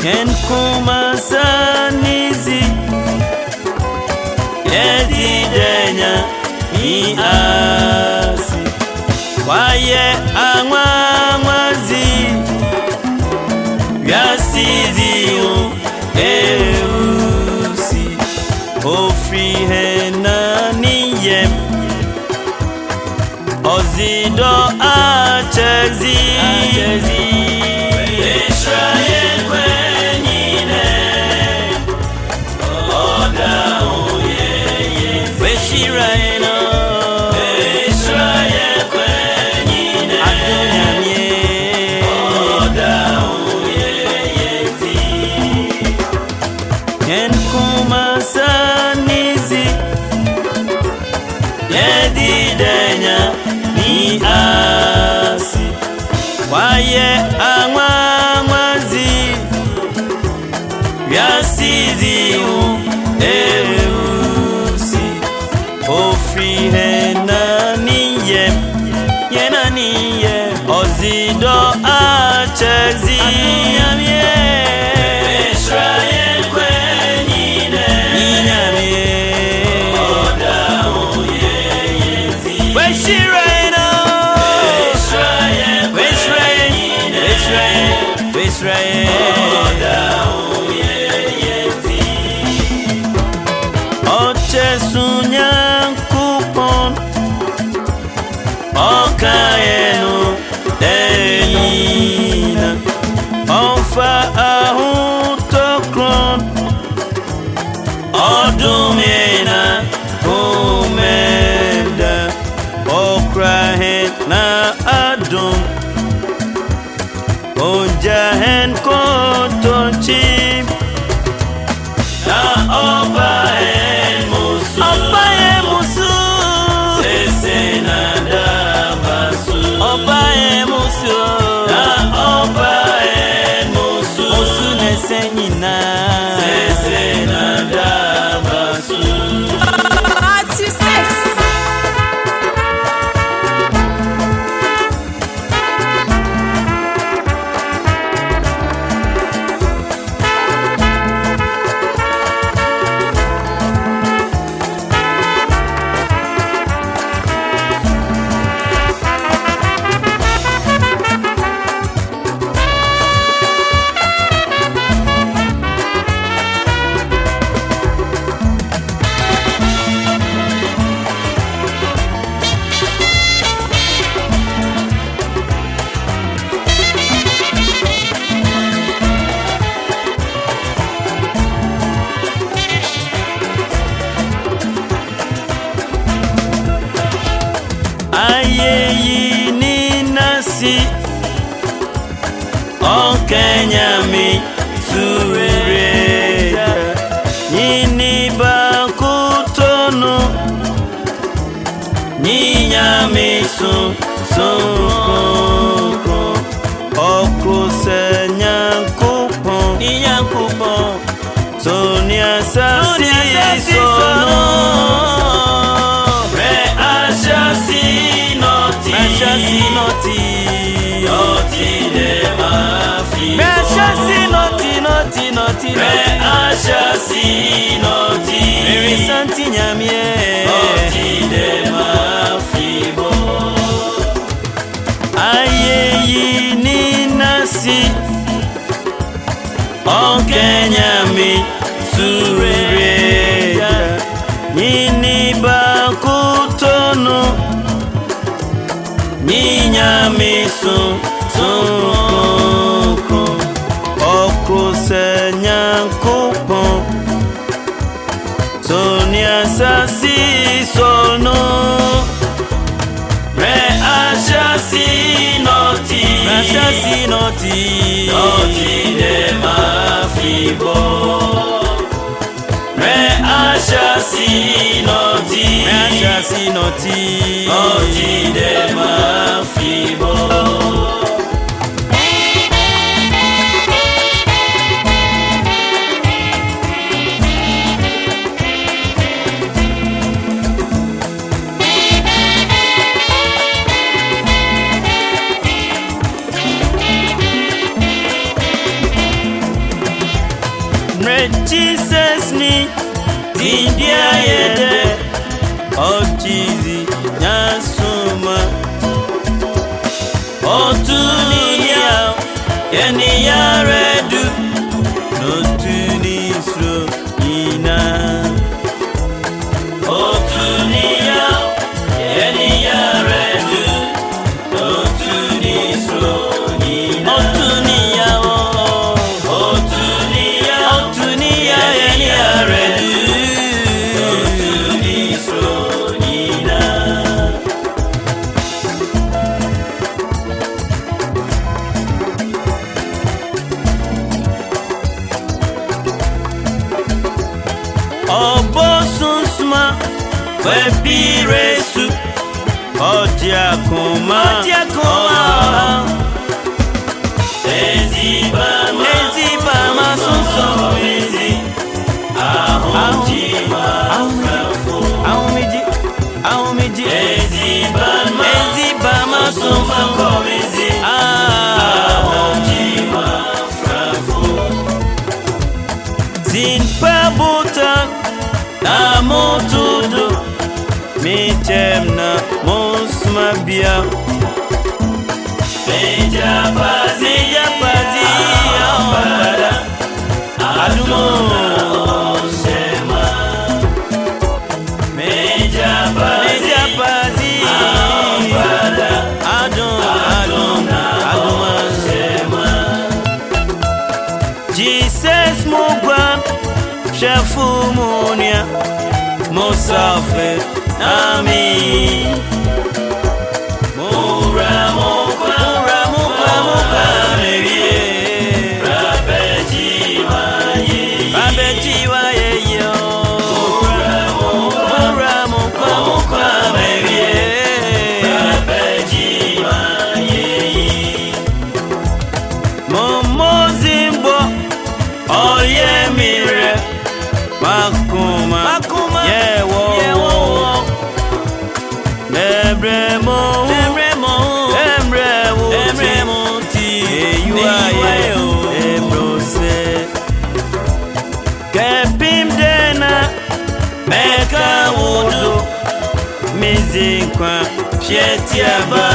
yen kumasanizi yedidenya ni asi waye angwangwazi yasiziu eusi ofrihena niyem ozido achezi Israel kwenyine oda uyeye Beshiraeno Israel kwenyine adunyamye oda uyeye yen kumasanizi yedidenya ni asi waye angwangwazi yasiziu eusi ofrihena niyem yena niyem ozido achezi nyamye Israel kwenyine nyamye oda uyeyezi Weshiraeno Israel oda uyeyezi ochesunyankupon okayenu denina onfa ahutokron odumena kumenda okrahena adum Ojahen kotochim na obahen musu sesena dabasu obahen musu na obahen musu nesenyina sesena dabasu Ayeyi ni nasi Okenyami surere Nini bakutonu Ninyami sunkoko Okusenyankupon Ninyankupon Sonia sasi sono Sinoti, noti de mafi. Noti. Asha sinoti. Mary Santi nyamie. Noti de mafi bo. Ayeyi ni nasi. Okenyami surere. Nini bakutonu. Ninyami sunkoko okusenyankupon Sonia sasi sono Re asha sinoti Noti de mafibo Re asha sinoti Noti de mafibo Jesus ni India yede Ochizi nyasuma Otunia Yeni yaredu Notuni sro ina Otunia Yeni yaredu Notuni sro ina Otunia Otunia Yeni yaredu Notuni sro ina Obosusma wepiresu Odiakoma Ezibama sunso mezi Ahumiji Ezibama sunso mezi Zinpabuta na motudo Mitemna mosmabia Mejapazi Ambara Adumo Sema Mejapazi Ambara Aduma Sema Jesus Mugwan Chefu Munia Mosafe Nami Mura Mevie Rabeji Waye yo Mura Mevie Rabeji Waye Momozimbo Oye mire Makuma Yewo Emremo ti Eyuaye Ebrose Kepim dena Meka wudu Mizinkwa Pietiaba